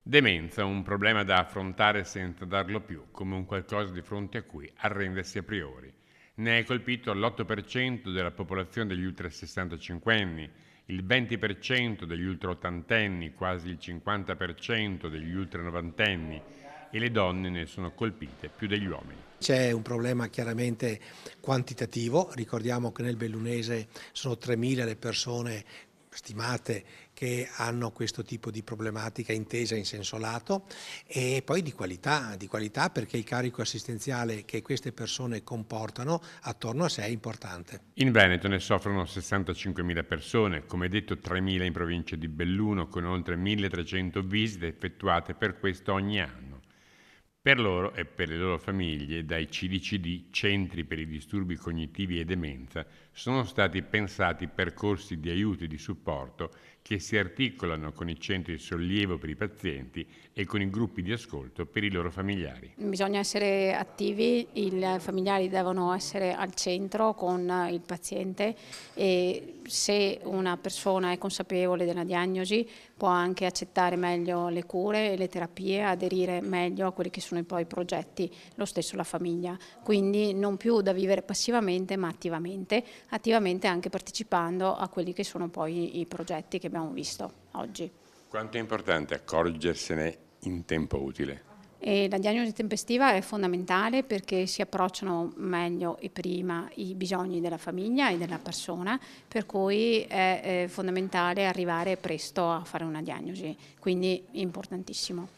Demenza, un problema da affrontare senza darlo più, come un qualcosa di fronte a cui arrendersi a priori. Ne è colpito l'8% della popolazione degli ultra 65 anni, il 20% degli ultra ottantenni, quasi il 50% degli ultra novantenni e le donne ne sono colpite più degli uomini. C'è un problema chiaramente quantitativo, ricordiamo che nel Bellunese sono 3.000 le persone stimate che hanno questo tipo di problematica intesa in senso lato, e poi di qualità perché il carico assistenziale che queste persone comportano attorno a sé è importante. In Veneto ne soffrono 65.000 persone, come detto 3.000 in provincia di Belluno, con oltre 1.300 visite effettuate per questo ogni anno. Per loro e per le loro famiglie, dai CDCD, Centri per i disturbi cognitivi e demenza, sono stati pensati percorsi di aiuto e di supporto che si articolano con i centri di sollievo per i pazienti e con i gruppi di ascolto per i loro familiari. Bisogna essere attivi, i familiari devono essere al centro con il paziente e se una persona è consapevole della diagnosi può anche accettare meglio le cure e le terapie, aderire meglio a quelli che sono poi i progetti, lo stesso la famiglia. Quindi non più da vivere passivamente ma attivamente anche partecipando a quelli che sono poi i progetti che abbiamo visto oggi. Quanto è importante accorgersene in tempo utile? E la diagnosi tempestiva è fondamentale perché si approcciano meglio e prima i bisogni della famiglia e della persona, per cui è fondamentale arrivare presto a fare una diagnosi, quindi importantissimo.